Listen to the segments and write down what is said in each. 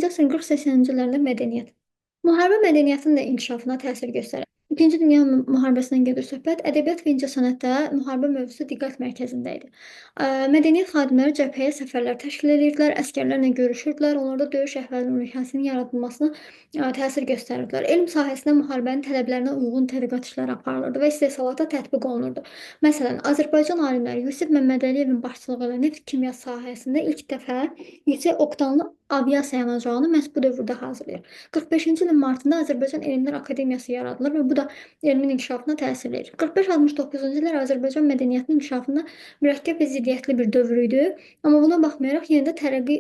20-ci əsrin 40-80-ci illərində mədəniyyət. Müharibə mədəniyyətin də inkişafına təsir göstərib. İkinci Dünya müharibəsindən gedir söhbət. Ədəbiyyat və incəsənətdə müharibə mövzusu diqqət mərkəzində idi. Mədəniyyət xadimləri cəbhəyə səfərlər təşkil edirdilər, əsgərlərlə görüşürdülər, onlarda döyüş əhval-ruhiyyəsinin yaradılmasına təsir göstərirdilər. Elm sahəsində müharibənin tələblərinə uyğun tədqiqat işləri aparılırdı və istehsalata tətbiq olunurdu. Məsələn, Azərbaycan alimləri Yusif Məmmədəliyevin başçılığı ilə neft kimya sahəsində ilk dəfə yüksək oktanlı aviasiya yanacağını məhz bu dövrdə hazırlayır. 45-ci ilin martında Azərbaycan Elmlər Akademiyası yaradılır və bu da elmin inkişafına təsir edir. 45-69-cu illər Azərbaycan mədəniyyətinin inkişafında mürəkkəb və ziddiyyətli bir dövr idi. Amma buna baxmayaraq yenə də tərəqqi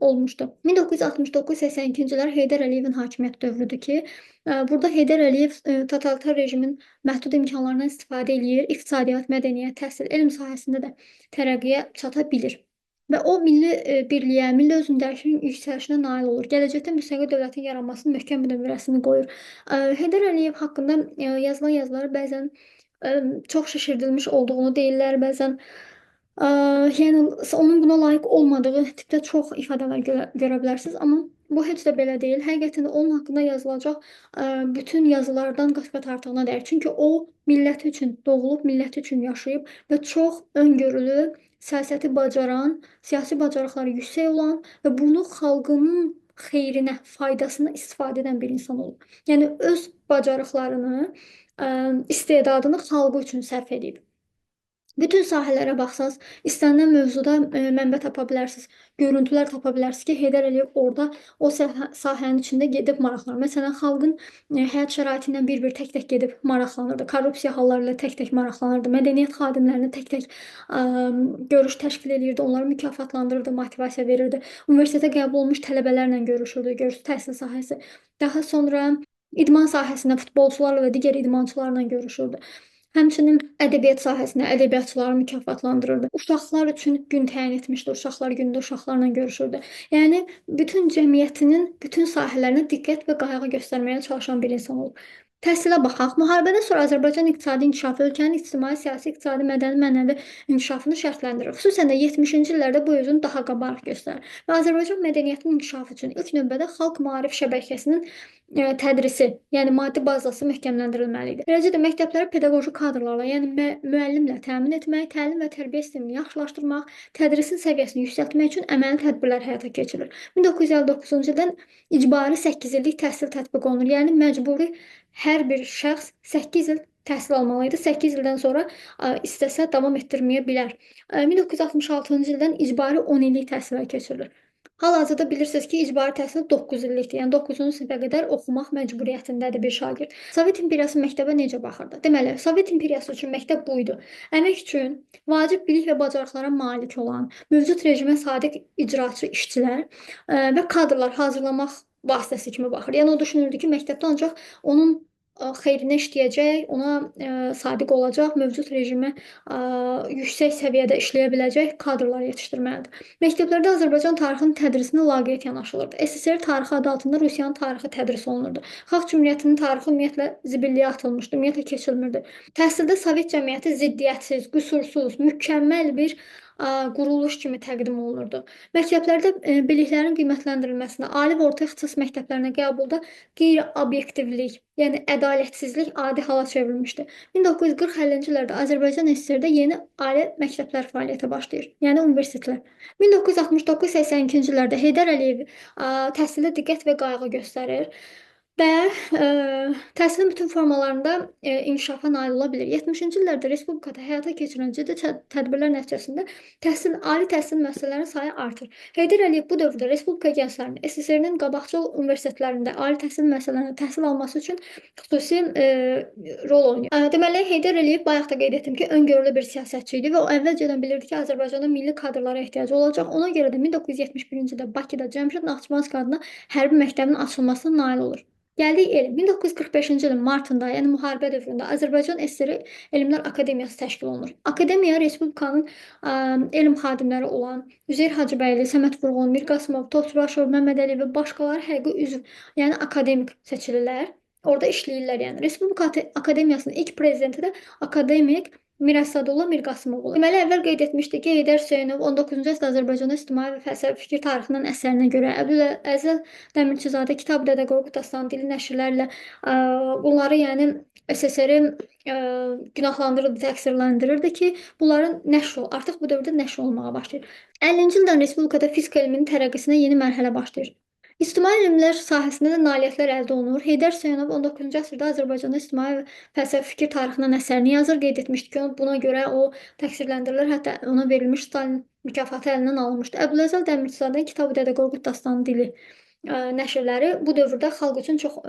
olmuşdu. 1969-82-ci illər Heydər Əliyevin hakimiyyət dövrüdür ki, burada Heydər Əliyev totalitar rejimin məhdud imkanlarından istifadə eləyir. İqtisadiyyat, mədəniyyət, təhsil, elm sahəsində də tərəqqiyə çata bilir. Və o milli birliyə, milli özündəşliyin yüksəlişinə nail olur. Gələcəkdə müstəqil dövlətin yaranmasının möhkəm bir nömrəsini qoyur. Heydər Əliyev haqqında yazılan yazıları bəzən çox şişirdilmiş olduğunu deyirlər, bəzən yəni onun buna layiq olmadığı tipdə çox ifadələr görə bilərsiniz, amma bu heç də belə deyil. Həqiqətən də onun haqqında yazılacaq bütün yazılardan qat-qat artığına dəyər. Çünki o milləti üçün doğulub, milləti üçün yaşayıb və çox öngörülü, siyasəti bacaran, siyasi bacarıqları yüksək olan və bunu xalqının xeyrinə, faydasına istifadə edən bir insan olub. Yəni öz bacarıqlarını, istedadını xalqı üçün sərf edib. Bütün sahələrə baxsaz, istənilən mövzuda mənbə tapa bilərsiniz, görüntülər tapa bilərsiniz ki, Heydər Əliyev orada o sahənin içində gedib maraqlanır. Məsələn, xalqın həyat şəraiti ilə bir-bir tək-tək gedib maraqlanırdı. Korrupsiya halları ilə tək-tək maraqlanırdı. Mədəniyyət xadimlərinə tək-tək görüş təşkil edirdi, onları mükafatlandırırdı, motivasiya verirdi. Universitetə qəbul olmuş tələbələrlə görüşürdü, təhsil sahəsi. Daha sonra idman sahəsində futbolçularla və digər idmançılarla görüşürdü. Həmçinin ədəbiyyat sahəsində ədəbiyyatçıları mükafatlandırırdı. Uşaqlar üçün gün təyin etmişdi. Uşaqlar günündə uşaqlarla görüşürdü. Yəni bütün cəmiyyətinin bütün sahələrinə diqqət və qayğı göstərməyə çalışan bir insan olub. Təhsilə baxaq. Müharibədən sonra Azərbaycan iqtisadi inkişafı ölkənin ictimai, siyasi, iqtisadi, mədəni, mənəvi inkişafını şərtləndirir. Xüsusən də 70-ci illərdə bu özünü daha qabarıq göstərir. Və Azərbaycan mədəniyyətinin inkişafı üçün ilk növbədə xalq maarif şəbəkəsinin tədrisi, yəni maddi bazası möhkəmləndirilməlidir. Eləcə də məktəbləri pedaqoji kadrlarla, yəni müəllimlə təmin etmək, təlim və tərbiyə sistemini yaxşılaşdırmaq, tədrisin səviyyəsini yüksəltmək üçün əməli tədbirlər həyata keçirilir. 1959-cu ildən icbari 8 illik təhsil tətbiq olunur. Yəni məcburi hər bir şəxs 8 il təhsil almalı idi. 8 ildən sonra istəsə davam etdirməyə bilər. 1966-cı ildən icbari 10 illik təhsilə keçirilir. Hal-hazırda bilirsiniz ki, icbari təhsil 9 illikdir. Yəni 9-cu sinifə qədər oxumaq məcburiyyətindədir bir şagird. Sovet imperiyası məktəbə necə baxırdı? Deməli, Sovet imperiyası üçün məktəb bu idi. Əmək üçün vacib bilik və bacarıqlara malik olan, mövcud rejimə sadiq icraçı işçilər və kadrlar hazırlamaq vasitəsi kimi baxır. Yəni o düşünürdü ki, məktəbdə ancaq onun xeyrinə işləyəcək, ona sadiq olacaq, mövcud rejimə yüksək səviyyədə işləyə biləcək kadrlar yetişdirməlidir. Məktəblərdə Azərbaycan tarixinin tədrisinə laqeyd yanaşılırdı. SSR tarixi adı altında Rusiyanın tarixi tədris olunurdu. Xalq Cümhuriyyətinin tarixi ümumiyyətlə zibilliyə atılmışdı, ümumiyyətlə keçilmirdi. Təhsildə Sovet cəmiyyəti ziddiyyətsiz, qüsursuz, mükəmməl bir quruluş kimi təqdim olunurdu. Məktəblərdə biliklərin qiymətləndirilməsinə, ali və orta ixtisas məktəblərinə qəbulda qeyri-obyektivlik, yəni ədalətsizlik adi hala çevrilmişdi. 1940-50-ci illərdə Azərbaycan SSR-də yeni ali məktəblər fəaliyyətə başlayır, yəni universitetlər. 1969-82-ci illərdə Heydər Əliyev təhsildə diqqət və qayğı göstərir və təhsilin bütün formalarında inkişafa nail ola bilir. 70-ci illərdə respublikada həyata keçirilən ciddi tədbirlər nəticəsində ali təhsil müəssisələrinin sayı artır. Heydər Əliyev bu dövrdə respublika gənclərinin SSR-nin qabaqcıl universitetlərində ali təhsil müəssisələrində təhsil alması üçün xüsusi rol oynayır. Deməli, Heydər Əliyev bayaq da qeyd etdim ki, öngörülü bir siyasətçi idi və o əvvəlcədən bilirdi ki, Azərbaycanda milli kadrlara ehtiyacı olacaq. Ona görə də 1971-ci ildə Bakıda Cəmşid Naxçıvanski adına hərbi məktəbin açılmasına nail olur. Gəldik elm. 1945-ci ilin martında, yəni müharibə dövründə Azərbaycan SSR Elmlər Akademiyası təşkil olunur. Akademiya respublikanın elm xadimləri olan Üzeyir Hacıbəyli, Səməd Vurğun, Mir Qasımov, Toçbaşov, Məmmədəli və başqaları həqiqi üzv, yəni akademik seçilirlər. Orada işləyirlər yəni. Respublika Akademiyasının ilk prezidenti də akademik Mir Əsədulla, Mir Qasımoğlu. Deməli, əvvəl qeyd etmişdik ki, Heydər Hüseynov 19-cu əsrdə Azərbaycanda ictimai və fəlsəfi fikir tarixindən əsərinə görə Əbdüləziz Dəmirçizadə Kitab Dədə Qorqud Dastanı dili nəşrlərlə bunları, yəni SSR-i günahlandırırdı, təqsirləndirirdi ki, bunların artıq bu dövrdə nəşr olmağa başlayır. 50-ci ildən respublikada fizika elminin tərəqqisinə yeni mərhələ başlayır. İctimai elmlər sahəsində də nailiyyətlər əldə olunur. Heydər Hüseynov 19-cu əsrdə Azərbaycanda ictimai və fəlsəfi fikir tarixindən əsərini yazır. Qeyd etmişdik ki, buna görə o təqsirləndirilir, hətta ona verilmiş Stalin mükafatı əlindən alınmışdı. Əbdüləzəl Dəmirçizadənin Kitab-ı Dədə Qorqud Dastanı dili nəşrləri bu dövrdə xalq üçün çox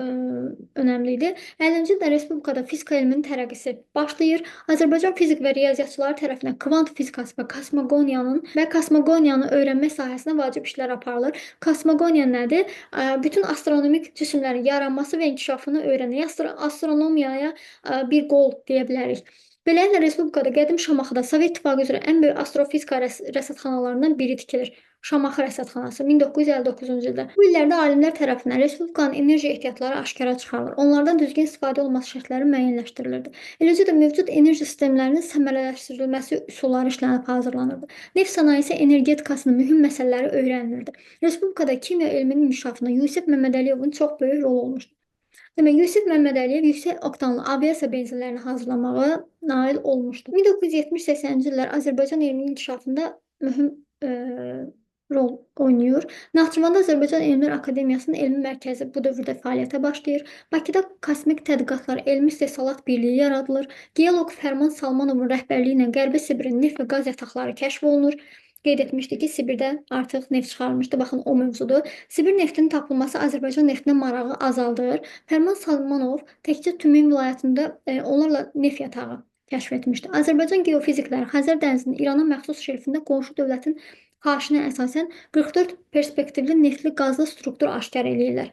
önəmli idi. 50-ci ildə respublikada fizika elminin tərəqqisi başlayır. Azərbaycan fizik və riyaziyyatçıları tərəfindən kvant fizikası və kosmoqoniyanı öyrənmək sahəsində vacib işlər aparılır. Kosmoqoniya nədir? Bütün astronomik cisimlərin yaranması və inkişafını öyrənək. Astronomiyaya bir qol deyə bilərik. Beləliklə, respublikada qədim Şamaxıda Sovet İttifaqı üzrə ən böyük astrofizika rəsədxanalarından biri tikilir. Şamaxı rəsədxanası 1959-cu ildə. Bu illərdə alimlər tərəfindən respublikanın enerji ehtiyatları aşkara çıxarılır. Onlardan düzgün istifadə olması şərtləri müəyyənləşdirilirdi. Eləcə də mövcud enerji sistemlərinin səmərələşdirilməsi üsulları işlənib hazırlanırdı. Neft sənayesi energetikasının mühüm məsələləri öyrənilirdi. Respublikada kimya elminin inkişafında Yusif Məmmədəliyevin çox böyük rolu olmuşdur. Demək, Yusif Məmmədəliyev yüksək oktanlı aviasiya benzinlərini hazırlamağa nail olmuşdur. 1970-80-ci illər Azərbaycan elminin inkişafında mühüm rol oynayır. Naxçıvanda Azərbaycan Elmlər Akademiyasının elmi mərkəzi bu dövrdə fəaliyyətə başlayır. Bakıda Kosmik Tədqiqatlar Elmi İstehsalat Birliyi yaradılır. Geoloq Fərman Salmanovun rəhbərliyi ilə Qərbi Sibirin neft və qaz yataqları kəşf olunur. Qeyd etmişdik ki, Sibirdə artıq neft çıxarılmışdı. Baxın, o mövzudur. Sibir neftinin tapılması Azərbaycan neftinə marağı azaldır. Fərman Salmanov təkcə Tümen vilayətində onlarla neft yatağı kəşf etmişdi. Azərbaycan geofizikləri Xəzər dənizinin İrana məxsus şelfində qonşu dövlətin xahişinə əsasən 44 perspektivli neftli qazlı struktur aşkar eləyirlər.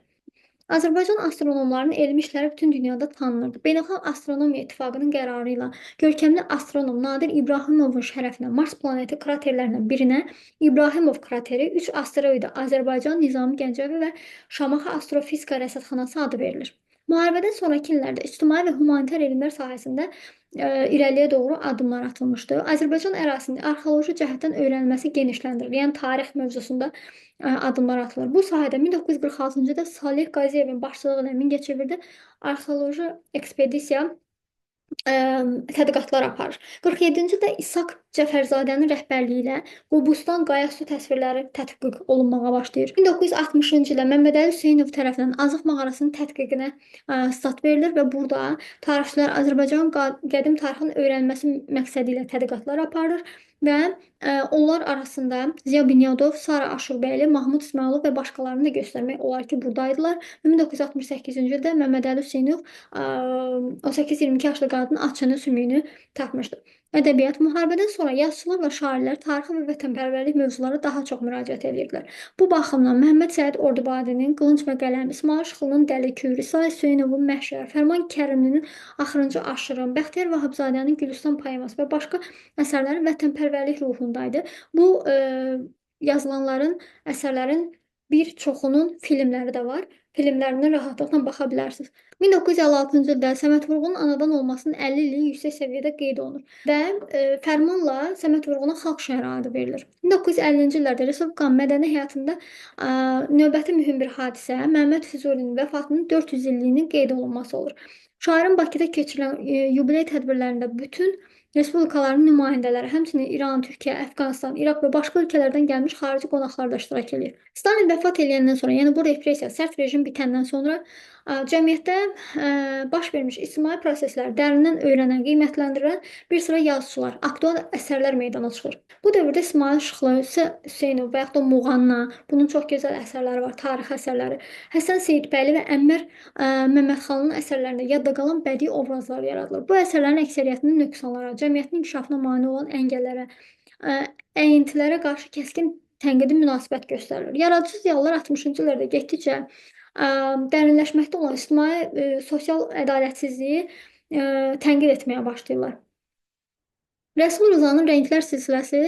Azərbaycan astronomlarının elmi işləri bütün dünyada tanınırdı. Beynəlxalq Astronomiya İttifaqının qərarı ilə görkəmli astronom Nadir İbrahimovun şərəfinə Mars planeti kraterlərindən birinə İbrahimov krateri, 3 asteroidi Azərbaycan, Nizami Gəncəvi və Şamaxı Astrofizika Rəsədxanası adı verilir. Müharibədən sonraki illərdə ictimai və humanitar elmlər sahəsində irəliyə doğru addımlar atılmışdı. Azərbaycan ərazisində arxeoloji cəhətdən öyrənilməsi genişləndirilir. Yəni tarix mövzusunda addımlar atılır. Bu sahədə 1946-cı ildə Salih Qaziyevin başçılığı ilə Mingəçevirdə arxeoloji ekspedisiya tədqiqatlar aparır. 47-ci ildə İshak Cəfərzadənin rəhbərliyi ilə Qobustan qaya su təsvirləri tədqiq olunmağa başlayır. 1960-cı ildə Məmmədəli Hüseynov tərəfindən Azıq mağarasının tədqiqinə start verilir və burada tarixçilər Azərbaycanın qədim tarixinin öyrənilməsi məqsədi ilə tədqiqatlar aparır və onlar arasında Ziya Bünyadov, Sara Aşurbəyli, Mahmud İsmailov və başqalarını da göstərmək olar ki, buradaydılar. 1968-ci ildə Məmmədəli Hüseynov 18-22 yaşlı qadının açını sümüyünü tapmışdı. Ədəbiyyat müharibədən sonra yazıçılar və şairlər tarixi və vətənpərvərlik mövzulara daha çox müraciət edirdilər. Bu baxımdan Məhəmməd Səid Ordubadinin Qılınc və Qələm, İsmayıl Şıxlının Dəli Kür, İsa Hüseynovun Məhşər, Fərman Kərimlinin Axırıncı Aşırım, Bəxtiyar Vahabzadənin Gülüstan poeması və başqa əsərləri vətənpərvərlik ruhundaydı. Bu yazılanların, əsərlərin bir çoxunun filmləri də var. Filmlərinə rahatlıqla baxa bilərsiniz. 1956-cı ildə Səməd Vurğunun anadan olmasının 50 illiyi yüksək səviyyədə qeyd olunur və fərmanla Səməd Vurğuna xalq şəhəri adı verilir. 1950-ci illərdə Respublikanın mədəni həyatında növbəti mühüm bir hadisə Məhəmməd Füzulinin vəfatının 400 illiyinin qeyd olunması olur. Şairin Bakıda keçirilən yubiley tədbirlərində bütün respublikaların nümayəndələri, həmçinin İran, Türkiyə, Əfqanistan, İraq və başqa ölkələrdən gəlmiş xarici qonaqlar da iştirak edir. Stalin vəfat edəndən sonra, yəni bu repressiya, sərt rejim bitəndən sonra cəmiyyətdə baş vermiş ictimai prosesləri dərindən öyrənən, qiymətləndirən bir sıra yazıçılar, aktual əsərlər meydana çıxır. Bu dövrdə İsmayıl Şıxlı, Hüseynov və yaxud da Muğanna, bunun çox gözəl əsərləri var, tarix əsərləri, Həsən Seyidbəyli və Ənvər Məmmədxanın əsərlərində yadda qalan bədii obrazlar yaradılır. Bu əsərlərin əksəriyyətinin nöqsanlara, cəmiyyətin inkişafına mane olan əngəllərə, əyintilərə qarşı kəskin tənqidi münasibət göstərilir. Yaradıcı ziyalılar 60-cı illərdə getdikcə dərinləşməkdə olan ictimai, sosial ədalətsizliyi tənqid etməyə başlayırlar. Rəsul Rızanın Rənglər silsiləsi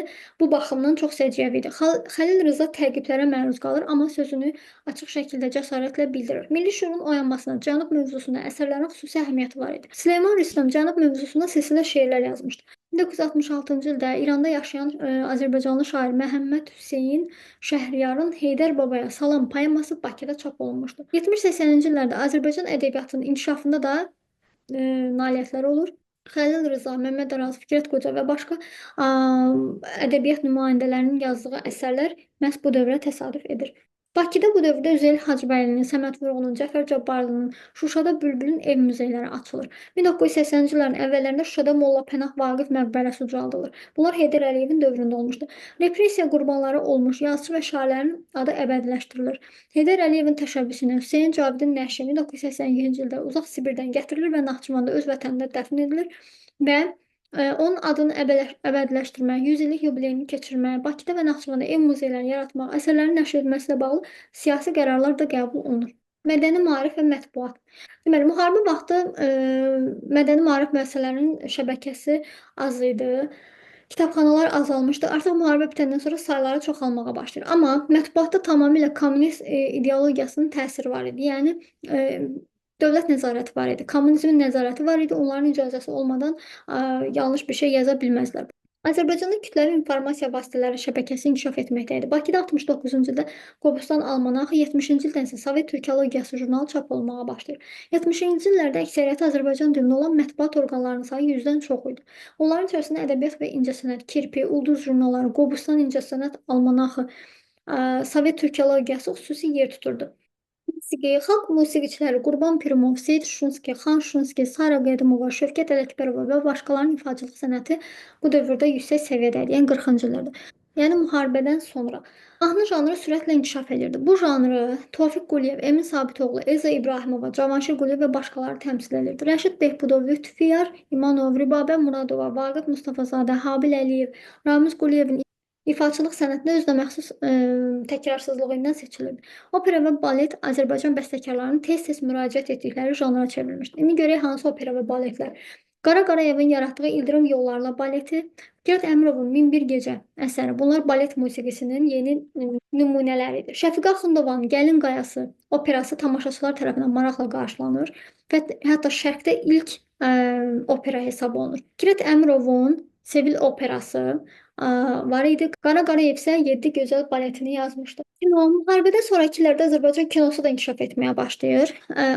bu baxımdan çox səciyyəvi idi. Xəlil Rza təqiblərə məruz qalır, amma sözünü açıq şəkildə cəsarətlə bildirir. Milli şüurun oyanmasına, Cənub mövzusunda əsərlərin xüsusi əhəmiyyəti var idi. Süleyman Rüstəm Cənub mövzusunda silsilə şeirlər yazmışdı. 1966-cı ildə İranda yaşayan Azərbaycanlı şair Məhəmməd Hüseyn Şəhriyarın Heydər Babaya Salam poeması Bakıda çap olunmuşdu. 70-80-ci illərdə Azərbaycan ədəbiyyatının inkişafında da nailiyyətləri olur. Xəlil Rza, Məmməd Araz, Fikrət Qoca və başqa ədəbiyyat nümayəndələrinin yazdığı əsərlər məhz bu dövrə təsadüf edir. Bakıda bu dövrdə Üzeyir Hacıbəylinin, Səməd Vurğunun, Cəfər Cabbarlının, Şuşada Bülbülün ev muzeyləri açılır. 1980-ci illərin əvvəllərində Şuşada Molla Pənah Vaqif məqbərəsi ucaldılır. Bunlar Heydər Əliyevin dövründə olmuşdu. Repressiya qurbanları olmuş yazıçı və şairlərin adı əbədiləşdirilir. Heydər Əliyevin təşəbbüsü ilə Hüseyn Cavidin nəşri 1982-ci ildə uzaq Sibirdən gətirilir və Naxçıvanda öz vətənində dəfn edilir və onun adını əbədiləşdirmək, 100 illik yubileyini keçirmək, Bakıda və Naxçıvanda ev muzeyləri yaratmaq, əsərlərin nəşr edilməsi ilə bağlı siyasi qərarlar da qəbul olunur. Mədəni maarif və mətbuat. Deməli, müharibə vaxtı mədəni maarif müəssisələrinin şəbəkəsi az idi. Kitabxanalar azalmışdı. Artıq müharibə bitəndən sonra sayları çoxalmağa başlayır. Amma mətbuatda tamamilə kommunist ideologiyasının təsiri var idi. Yəni dövlət nəzarəti var idi. Kommunizmin nəzarəti var idi. Onların icazəsi olmadan yanlış bir şey yaza bilməzdilər. Azərbaycanda kütləvi informasiya vasitələri şəbəkəsi inkişaf etməkdə idi. Bakıda 69-cu ildə Qobustan Almanahı, 70-ci ildən isə Sovet Türkiyologiyası jurnalı çap olunmağa başlayır. 70-ci illərdə əksəriyyəti Azərbaycan dilində olan mətbuat orqanlarının sayı 100-dən çox idi. Onların içərisində ədəbiyyat və incəsənət, Kirpi, Ulduz jurnalları, Qobustan İncəsənət Almanahı, Sovet Türkiyologiyası xüsusi yer tuturdu. Musiqi, xalq musiqiçiləri Qurban Pirimov, Seyid Şuşinski, Xan Şuşinski, Sara Qədimova, Şövkət Ələkbərova və başqalarının ifaçılıq sənəti bu dövrdə yüksək səviyyədə idi, yəni 40-cı illərdə. Yəni müharibədən sonra. Mahnı janrı sürətlə inkişaf edirdi. Bu janrı Tofiq Quliyev, Emin Sabitoğlu, Elza İbrahimova, Cavanşir Quliyev və başqaları təmsil edirdi. Rəşid Behbudov, Lütfiyar İmanov, Ribabə Muradova, Vaqif Mustafazadə, Habil Əliyev, Ramiz Quliyevin ifaçılıq sənətində özünəməxsus təkrarsızlığından seçilirdi. Opera və balet Azərbaycan bəstəkarlarının tez-tez müraciət etdikləri janra çevrilmişdi. İndi görək hansı opera və baletlər. Qara Qarayevin yaratdığı İldırım Yollarla baleti, Fikrət Əmirovun Min Bir Gecə əsəri. Bunlar balet musiqisinin yeni nümunələridir. Şəfiqə Axundovanın Gəlin Qayası operası tamaşaçılar tərəfindən maraqla qarşılanır və hətta Şərqdə ilk opera hesab olunur. Fikrət Əmirovun Sevil operası var idi. Qara Qarayev isə 7 gözəl baletini yazmışdı. Müharibədən sonrakı illərdə Azərbaycan kinosu da inkişaf etməyə başlayır.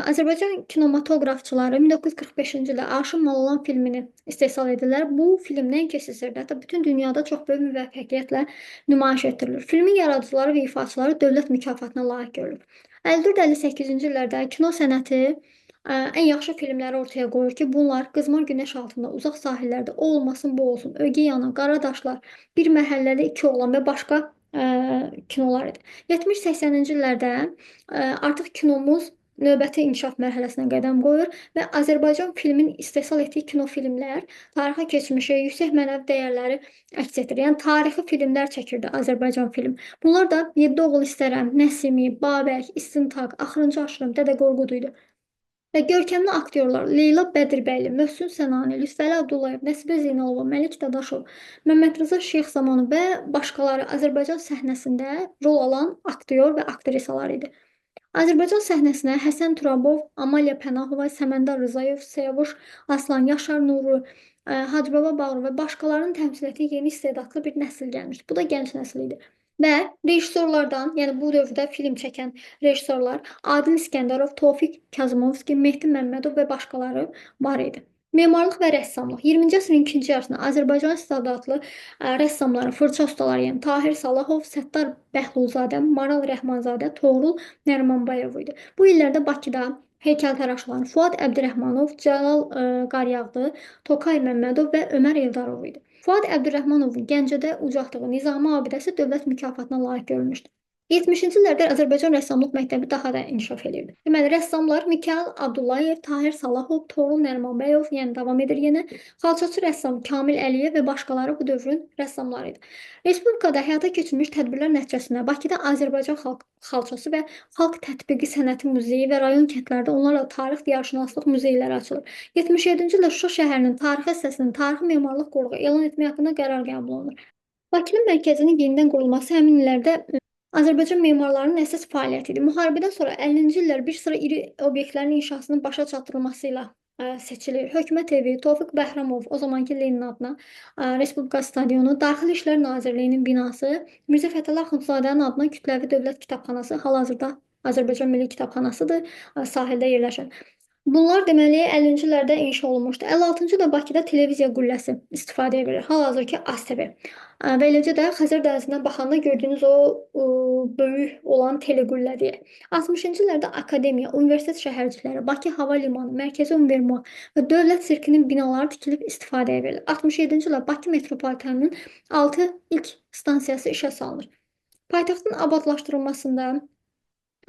Azərbaycan kinematoqrafçıları 1945-ci ildə Aşın Mollalan filmini istehsal edirlər. Bu film nəinki SSR-də, hətta bütün dünyada çox böyük müvəffəqiyyətlə nümayiş etdirilir. Filmin yaradıcıları və ifaçıları dövlət mükafatına layiq görülür. 54-58-ci illərdə kino sənəti ən yaxşı filmləri ortaya qoyur ki, bunlar Qızmar Günəş altında, Uzaq sahillərdə, O olmasın, bu olsun, Ögey ana, Qara daşlar, Bir məhəllədə iki oğlan və başqa kinolar idi. 70-80-ci illərdə artıq kinomuz növbəti inkişaf mərhələsinə qədəm qoyur və Azərbaycan filmin istehsal etdiyi kino filmlər tarixi keçmişi, yüksək mənəvi dəyərləri əks etdirir. Yəni tarixi filmlər çəkirdi Azərbaycan film. Bunlar da Yeddi oğul istərəm, Nəsimi, Babək, İstintaq, Axırıncı aşırım, Dədə Qorqud idi. Və görkəmli aktyorlar Leyla Bədirbəyli, Mövsüm Sənani, Lütfəli Abdullayev, Nəsibə Zeynalova, Məlik Dadaşov, Məmmədrəza Şeyxzamanov və başqaları Azərbaycan səhnəsində rol alan aktyor və aktrisalar idi. Azərbaycan səhnəsinə Həsən Turabov, Amaliya Pənahova, Səməndar Rzayev, Siyavuş Aslan, Yaşar Nuru, Hacıbaba Bağırov və başqalarının təmsil etdiyi yeni istedadlı bir nəsil gəlmişdi. Bu da gənc nəsil idi. Və rejissorlardan, yəni bu dövrdə film çəkən rejissorlar Adil İskəndərov, Tofiq Kazımovski, Mehdi Məmmədov və başqaları var idi. Memarlıq və rəssamlıq. 20-ci əsrin ikinci yarısında Azərbaycan istedadlı rəssamları, fırça ustaları, yəni Tahir Salahov, Səttar Bəhlulzadə, Maral Rəhmanzadə, Toğrul Nərimanbayov idi. Bu illərdə Bakıda heykəltaraşlar Fuad Əbdirəhmanov, Cəlal Qaryağdı, Tokay Məmmədov və Ömər Eldarov idi. Fuad Əbdirəhmanovun Gəncədə ucaltdığı Nizami abidəsi dövlət mükafatına layiq görülmüşdü. 70-ci illərdə Azərbaycan rəssamlıq məktəbi daha da inkişaf edirdi. Deməli, rəssamlar Mikayıl Abdullayev, Tahir Salahov, Toğrul Nərimanbəyov, yəni davam edir yenə, xalçaçı rəssam Kamil Əliyev və başqaları bu dövrün rəssamları idi. Respublikada həyata keçirilmiş tədbirlər nəticəsində Bakıda Azərbaycan xalçası və Xalq Tətbiqi Sənəti Muzeyi və rayon kəndlərdə onlarla tarix, diyarşünaslıq muzeyləri açılır. 77-ci ildə Şuşa şəhərinin tarixi hissəsinin tarixi memarlıq qoruğu elan etmək haqqında qərar qəbul olunur. Bakının mərkəzinin yenidən qurulması həmin illərdə Azərbaycan memarlarının əsas fəaliyyəti idi. Müharibədən sonra 50-ci illər bir sıra iri obyektlərin inşasının başa çatdırılması ilə seçilir. Hökumət evi, Tofiq Bəhramov, o zamanki Lenin adına Respublika stadionu, Daxili İşlər Nazirliyinin binası, Mirzə Fətəli Axundzadənin adına Kütləvi Dövlət Kitabxanası, hal-hazırda Azərbaycan Milli Kitabxanasıdır, sahildə yerləşən. Bunlar deməli 50-ci illərdə inşa olunmuşdu. 56-cı ildə Bakıda televiziya qülləsi istifadəyə verilir. Hal-hazırki ASTV. Və eləcə də Xəzər dənizindən baxanda gördüyünüz o böyük olan teleqüllədir. 60-cı illərdə akademiya, universitet şəhərcikləri, Bakı hava limanı, Mərkəzi Univermaq və Dövlət sirkinin binaları tikilib istifadəyə verilir. 67-ci ildə Bakı metropoliteninin 6 ilk stansiyası işə salınır. Paytaxtın abadlaşdırılmasında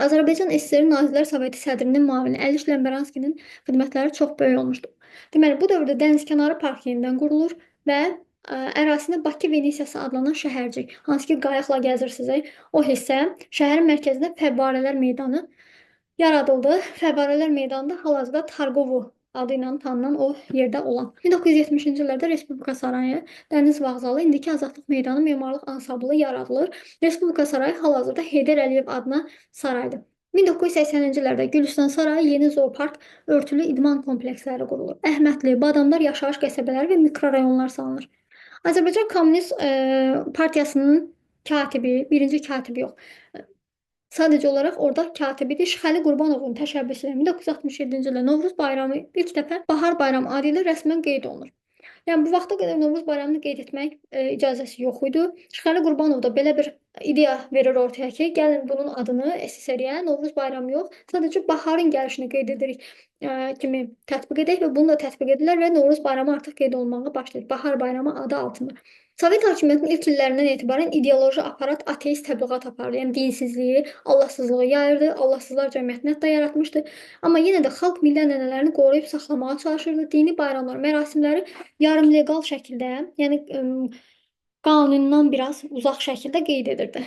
Azərbaycan SSR Nazirlər Soveti sədrinin müavini Əliş Ləmbəranskinin xidmətləri çox böyük olmuşdur. Deməli, bu dövrdə dənizkənarı park yenidən qurulur və ərazisində Bakı Venesiyası adlanan şəhərcik, hansı ki qayıqla gəzirsiniz, o hissə şəhərin mərkəzində Fəvvarələr meydanı yaradıldı. Fəvvarələr meydanında hal-hazırda Targovu adı ilə tanınan o yerdə olan. 1970-ci illərdə Respublika Sarayı, Dəniz Vağzalı, indiki Azadlıq Meydanı memarlıq ansamblı yaradılır. Respublika Sarayı hal-hazırda Heydər Əliyev adına saraydır. 1980-ci illərdə Gülüstan Sarayı, yeni zoopark, örtülü idman kompleksləri qurulur. Əhmədli, Badamdar yaşayış qəsəbələri və mikrorayonlar salınır. Azərbaycan Kommunist Partiyasının katibi, birinci katibi yox, sadəcə olaraq orada katibidir. Şıxəli Qurbanovun təşəbbüsü ilə 1967-ci ildə Novruz bayramı ilk dəfə Bahar bayramı adı ilə rəsmən qeyd olunur. Yəni bu vaxta qədər Novruz bayramını qeyd etmək icazəsi yox idi. Şıxəli Qurbanov da belə bir ideya verir ortaya ki, gəlin bunun adını SSR-yə Novruz bayramı yox, sadəcə baharın gəlişini qeyd edirik kimi tətbiq edək və bunu da tətbiq edirlər və Novruz bayramı artıq qeyd olunmağa başlayır. Bahar bayramı adı altında. Sovet hakimiyyətinin ilk illərindən etibarən ideoloji aparat ateist təbliğat apardı. Yəni dinsizliyi, Allahsızlığı yayırdı, Allahsızlar cəmiyyətini hətta yaratmışdı. Amma yenə də xalq milli ənənələrini qoruyub saxlamağa çalışırdı. Dini bayramlar, mərasimləri yarım legal şəkildə, yəni qanundan biraz uzaq şəkildə qeyd edirdi.